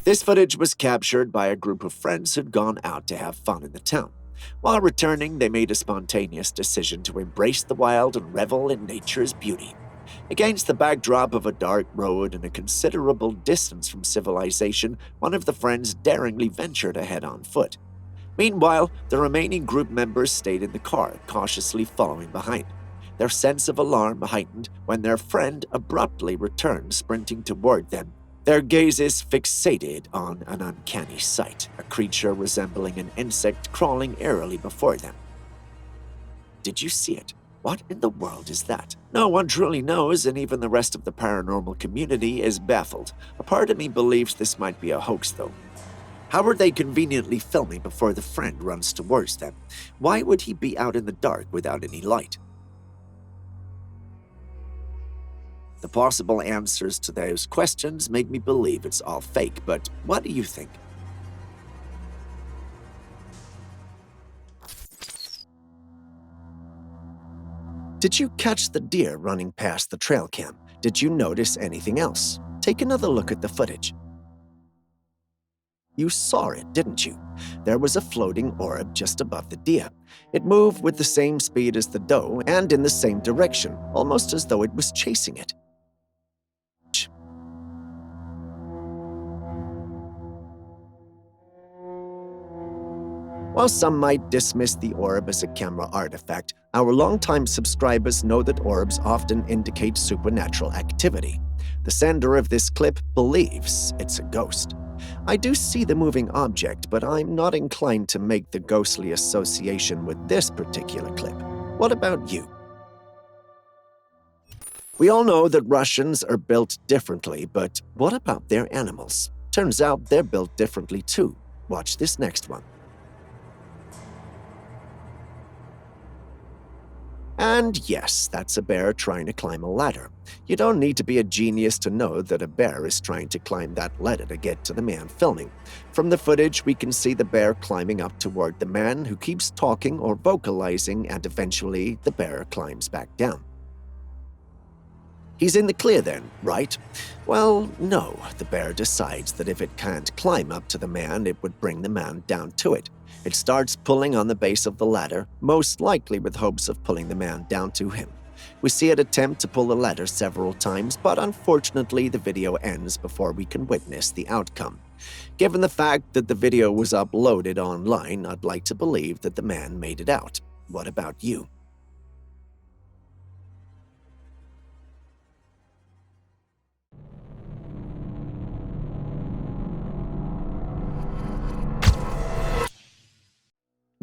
This footage was captured by a group of friends who'd gone out to have fun in the town. While returning, they made a spontaneous decision to embrace the wild and revel in nature's beauty. Against the backdrop of a dark road and a considerable distance from civilization, one of the friends daringly ventured ahead on foot. Meanwhile, the remaining group members stayed in the car, cautiously following behind. Their sense of alarm heightened when their friend abruptly returned, sprinting toward them. Their gazes fixated on an uncanny sight, a creature resembling an insect crawling eerily before them. Did you see it? What in the world is that? No one truly knows, and even the rest of the paranormal community is baffled. A part of me believes this might be a hoax, though. How are they conveniently filming before the friend runs towards them? Why would he be out in the dark without any light? The possible answers to those questions make me believe it's all fake, but what do you think? Did you catch the deer running past the trail cam? Did you notice anything else? Take another look at the footage. You saw it, didn't you? There was a floating orb just above the deer. It moved with the same speed as the doe and in the same direction, almost as though it was chasing it. While some might dismiss the orb as a camera artifact, our longtime subscribers know that orbs often indicate supernatural activity. The sender of this clip believes it's a ghost. I do see the moving object, but I'm not inclined to make the ghostly association with this particular clip. What about you? We all know that Russians are built differently, but what about their animals? Turns out they're built differently too. Watch this next one. And yes, that's a bear trying to climb a ladder. You don't need to be a genius to know that a bear is trying to climb that ladder to get to the man filming. From the footage, we can see the bear climbing up toward the man who keeps talking or vocalizing, and eventually the bear climbs back down. He's in the clear then, right? Well, no. The bear decides that if it can't climb up to the man, it would bring the man down to it. It starts pulling on the base of the ladder, most likely with hopes of pulling the man down to him. We see it attempt to pull the ladder several times, but unfortunately the video ends before we can witness the outcome. Given the fact that the video was uploaded online, I'd like to believe that the man made it out. What about you?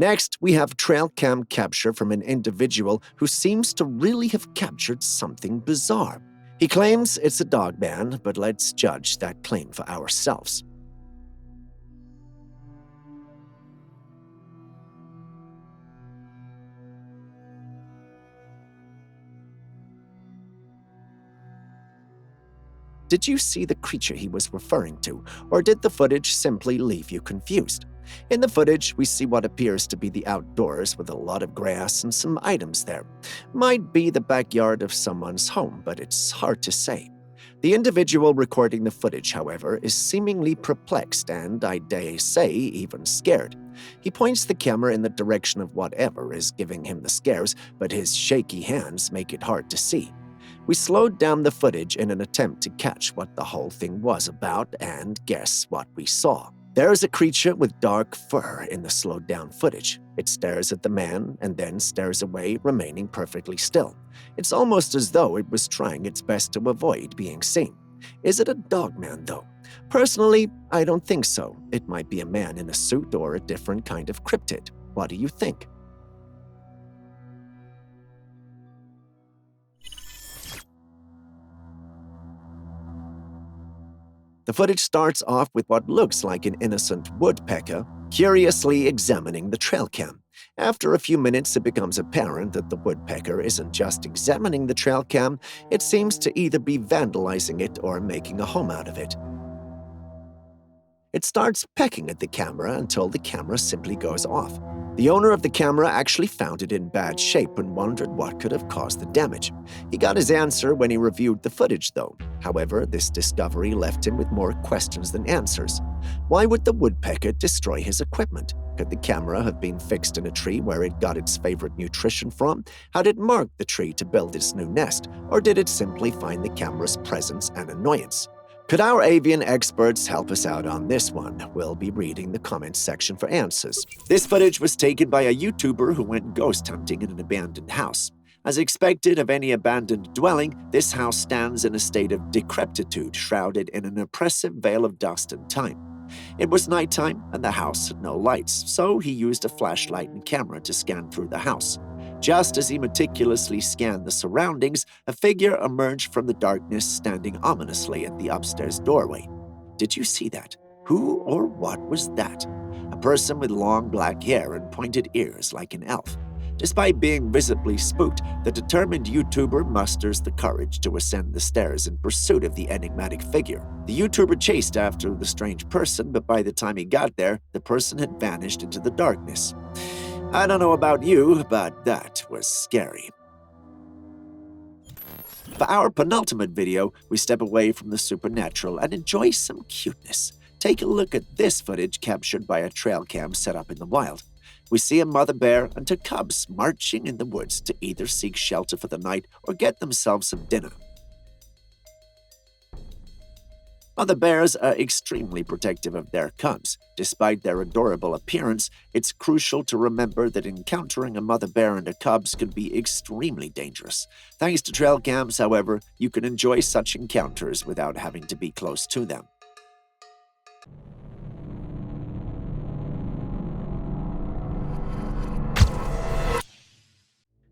Next, we have Trailcam capture from an individual who seems to really have captured something bizarre. He claims it's a dog man, but let's judge that claim for ourselves. Did you see the creature he was referring to, or did the footage simply leave you confused? In the footage, we see what appears to be the outdoors with a lot of grass and some items there. Might be the backyard of someone's home, but it's hard to say. The individual recording the footage, however, is seemingly perplexed and, I dare say, even scared. He points the camera in the direction of whatever is giving him the scares, but his shaky hands make it hard to see. We slowed down the footage in an attempt to catch what the whole thing was about and guess what we saw. There is a creature with dark fur in the slowed down footage. It stares at the man and then stares away, remaining perfectly still. It's almost as though it was trying its best to avoid being seen. Is it a dogman, though? Personally, I don't think so. It might be a man in a suit or a different kind of cryptid. What do you think? The footage starts off with what looks like an innocent woodpecker curiously examining the Trailcam. After a few minutes, it becomes apparent that the woodpecker isn't just examining the Trailcam, it seems to either be vandalizing it or making a home out of it. It starts pecking at the camera until the camera simply goes off. The owner of the camera actually found it in bad shape and wondered what could have caused the damage. He got his answer when he reviewed the footage, though. However, this discovery left him with more questions than answers. Why would the woodpecker destroy his equipment? Could the camera have been fixed in a tree where it got its favorite nutrition from? Had it marked the tree to build its new nest? Or did it simply find the camera's presence an annoyance? Could our avian experts help us out on this one? We'll be reading the comments section for answers. This footage was taken by a YouTuber who went ghost hunting in an abandoned house. As expected of any abandoned dwelling, this house stands in a state of decrepitude, shrouded in an oppressive veil of dust and time. It was nighttime and the house had no lights, so he used a flashlight and camera to scan through the house. Just as he meticulously scanned the surroundings, a figure emerged from the darkness, standing ominously at the upstairs doorway. Did you see that? Who or what was that? A person with long black hair and pointed ears like an elf. Despite being visibly spooked, the determined YouTuber musters the courage to ascend the stairs in pursuit of the enigmatic figure. The YouTuber chased after the strange person, but by the time he got there, the person had vanished into the darkness. I don't know about you, but that was scary. For our penultimate video, we step away from the supernatural and enjoy some cuteness. Take a look at this footage captured by a trail cam set up in the wild. We see a mother bear and her cubs marching in the woods to either seek shelter for the night or get themselves some dinner. Mother bears are extremely protective of their cubs. Despite their adorable appearance, it's crucial to remember that encountering a mother bear and her cubs can be extremely dangerous. Thanks to trail cams, however, you can enjoy such encounters without having to be close to them.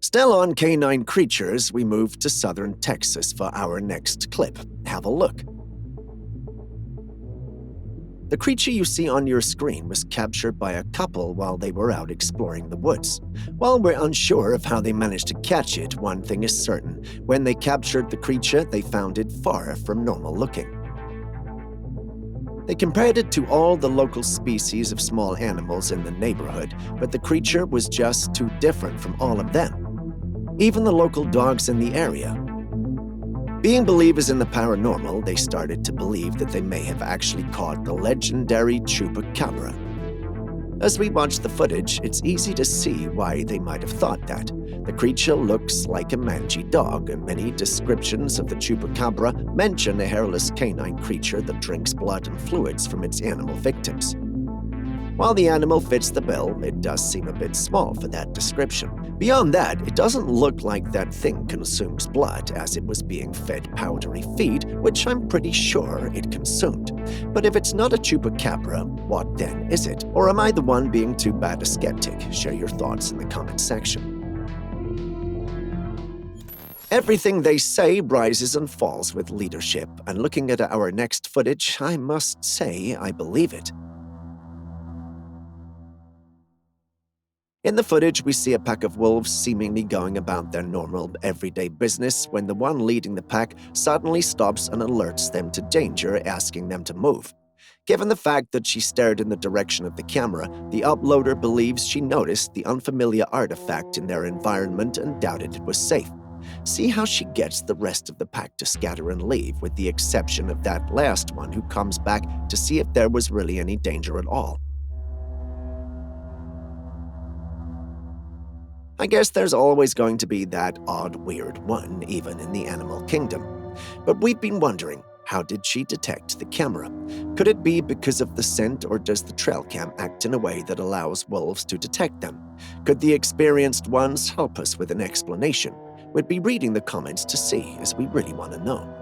Still on canine creatures, we move to southern Texas for our next clip. Have a look. The creature you see on your screen was captured by a couple while they were out exploring the woods. While we're unsure of how they managed to catch it, one thing is certain. When they captured the creature, they found it far from normal looking. They compared it to all the local species of small animals in the neighborhood, but the creature was just too different from all of them. Even the local dogs in the area. Being believers in the paranormal, they started to believe that they may have actually caught the legendary chupacabra. As we watch the footage, it's easy to see why they might have thought that. The creature looks like a mangy dog, and many descriptions of the chupacabra mention a hairless canine creature that drinks blood and fluids from its animal victims. While the animal fits the bill, it does seem a bit small for that description. Beyond that, it doesn't look like that thing consumes blood, as it was being fed powdery feed, which I'm pretty sure it consumed. But if it's not a chupacabra, what then is it? Or am I the one being too bad a skeptic? Share your thoughts in the comment section. Everything they say rises and falls with leadership, and looking at our next footage, I must say I believe it. In the footage, we see a pack of wolves seemingly going about their normal, everyday business when the one leading the pack suddenly stops and alerts them to danger, asking them to move. Given the fact that she stared in the direction of the camera, the uploader believes she noticed the unfamiliar artifact in their environment and doubted it was safe. See how she gets the rest of the pack to scatter and leave, with the exception of that last one who comes back to see if there was really any danger at all. I guess there's always going to be that odd, weird one, even in the animal kingdom. But we've been wondering, how did she detect the camera? Could it be because of the scent, or does the Trailcam act in a way that allows wolves to detect them? Could the experienced ones help us with an explanation? We'd be reading the comments to see, as we really want to know.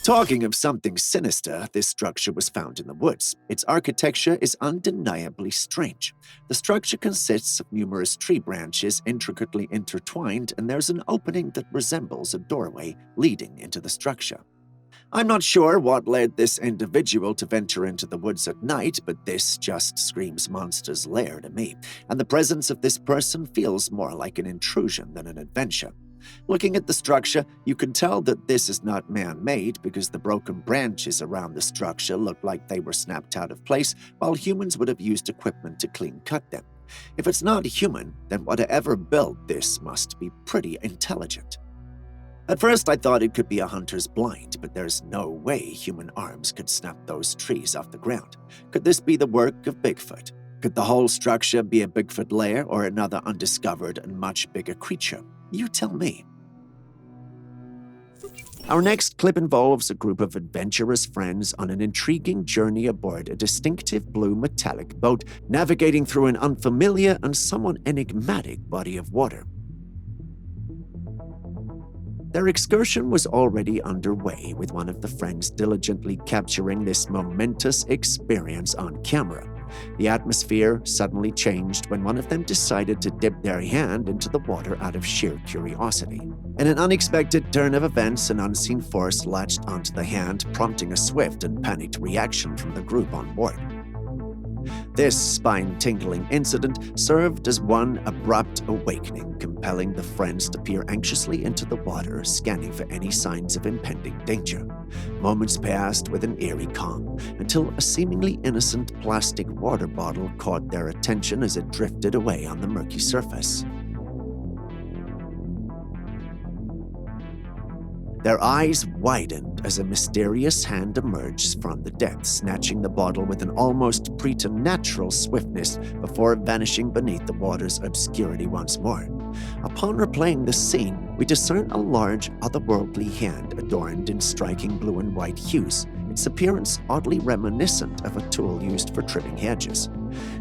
Talking of something sinister, this structure was found in the woods. Its architecture is undeniably strange. The structure consists of numerous tree branches intricately intertwined, and there's an opening that resembles a doorway leading into the structure. I'm not sure what led this individual to venture into the woods at night, but this just screams monster's lair to me, and the presence of this person feels more like an intrusion than an adventure. Looking at the structure, you can tell that this is not man-made because the broken branches around the structure look like they were snapped out of place, while humans would have used equipment to clean-cut them. If it's not human, then whatever built this must be pretty intelligent. At first, I thought it could be a hunter's blind, but there's no way human arms could snap those trees off the ground. Could this be the work of Bigfoot? Could the whole structure be a Bigfoot lair or another undiscovered and much bigger creature? You tell me. Our next clip involves a group of adventurous friends on an intriguing journey aboard a distinctive blue metallic boat, navigating through an unfamiliar and somewhat enigmatic body of water. Their excursion was already underway, with one of the friends diligently capturing this momentous experience on camera. The atmosphere suddenly changed when one of them decided to dip their hand into the water out of sheer curiosity. In an unexpected turn of events, an unseen force latched onto the hand, prompting a swift and panicked reaction from the group on board. This spine-tingling incident served as one abrupt awakening, compelling the friends to peer anxiously into the water, scanning for any signs of impending danger. Moments passed with an eerie calm, until a seemingly innocent plastic water bottle caught their attention as it drifted away on the murky surface. Their eyes widened as a mysterious hand emerged from the depths, snatching the bottle with an almost preternatural swiftness before vanishing beneath the water's obscurity once more. Upon replaying the scene, we discern a large, otherworldly hand adorned in striking blue and white hues, its appearance oddly reminiscent of a tool used for trimming hedges.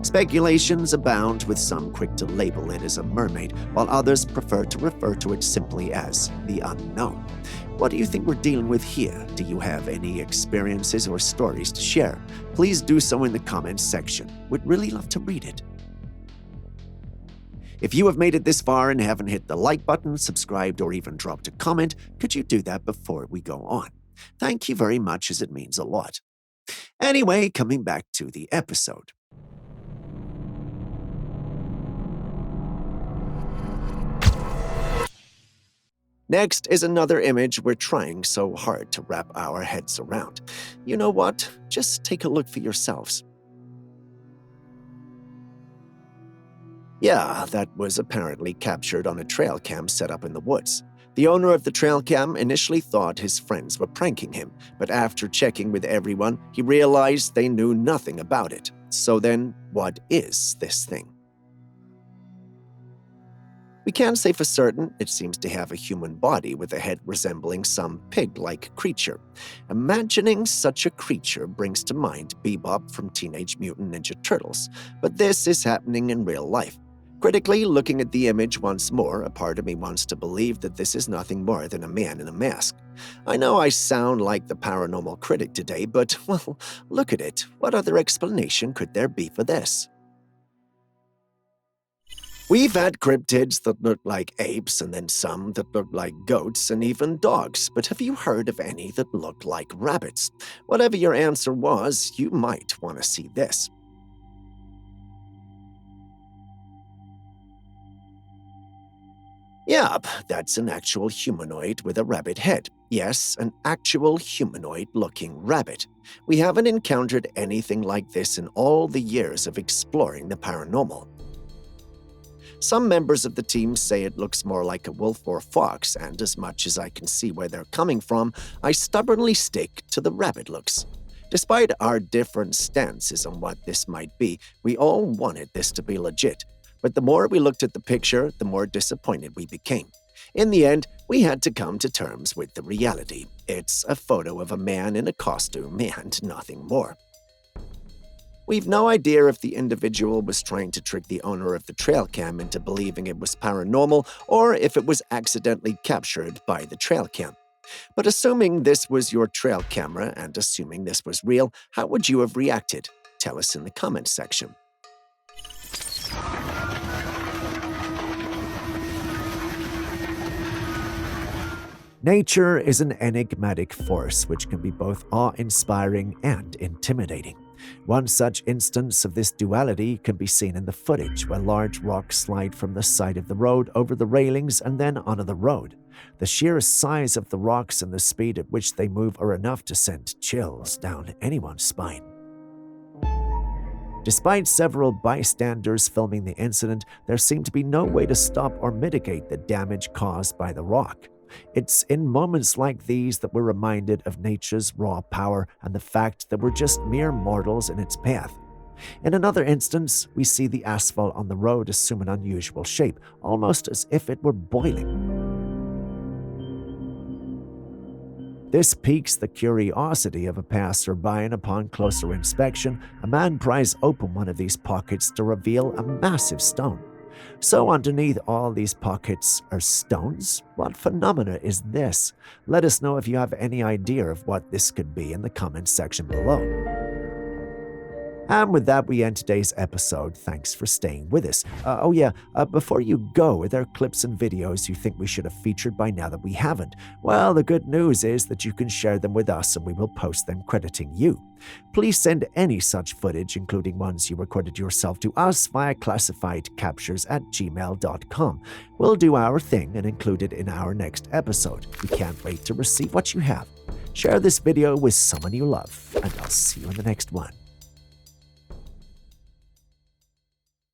Speculations abound, with some quick to label it as a mermaid, while others prefer to refer to it simply as the unknown. What do you think we're dealing with here? Do you have any experiences or stories to share? Please do so in the comments section. We'd really love to read it. If you have made it this far and haven't hit the like button, subscribed, or even dropped a comment, could you do that before we go on? Thank you very much, as it means a lot. Anyway, coming back to the episode. Next is another image we're trying so hard to wrap our heads around. You know what? Just take a look for yourselves. Yeah, that was apparently captured on a Trailcam set up in the woods. The owner of the Trailcam initially thought his friends were pranking him, but after checking with everyone, he realized they knew nothing about it. So then, what is this thing? We can say for certain it seems to have a human body with a head resembling some pig-like creature. Imagining such a creature brings to mind Bebop from Teenage Mutant Ninja Turtles, but this is happening in real life. Critically looking at the image once more, a part of me wants to believe that this is nothing more than a man in a mask. I know I sound like the paranormal critic today, but, well, look at it. What other explanation could there be for this? We've had cryptids that look like apes, and then some that look like goats and even dogs, but have you heard of any that look like rabbits? Whatever your answer was, you might want to see this. Yup, that's an actual humanoid with a rabbit head. Yes, an actual humanoid-looking rabbit. We haven't encountered anything like this in all the years of exploring the paranormal. Some members of the team say it looks more like a wolf or fox, and as much as I can see where they're coming from, I stubbornly stick to the rabbit looks. Despite our different stances on what this might be, we all wanted this to be legit. But the more we looked at the picture, the more disappointed we became. In the end, we had to come to terms with the reality. It's a photo of a man in a costume and nothing more. We've no idea if the individual was trying to trick the owner of the Trailcam into believing it was paranormal or if it was accidentally captured by the Trailcam. But assuming this was your trail camera and assuming this was real, how would you have reacted? Tell us in the comments section. Nature is an enigmatic force which can be both awe-inspiring and intimidating. One such instance of this duality can be seen in the footage where large rocks slide from the side of the road over the railings and then onto the road. The sheer size of the rocks and the speed at which they move are enough to send chills down anyone's spine. Despite several bystanders filming the incident, there seemed to be no way to stop or mitigate the damage caused by the rock. It's in moments like these that we're reminded of nature's raw power and the fact that we're just mere mortals in its path. In another instance, we see the asphalt on the road assume an unusual shape, almost as if it were boiling. This piques the curiosity of a passerby, and upon closer inspection, a man pries open one of these pockets to reveal a massive stone. So underneath all these pockets are stones? What phenomena is this? Let us know if you have any idea of what this could be in the comments section below. And with that, we end today's episode. Thanks for staying with us. Before you go, are there clips and videos you think we should have featured by now that we haven't? Well, the good news is that you can share them with us and we will post them crediting you. Please send any such footage, including ones you recorded yourself, to us via classifiedcaptures@gmail.com. We'll do our thing and include it in our next episode. We can't wait to receive what you have. Share this video with someone you love, and I'll see you in the next one.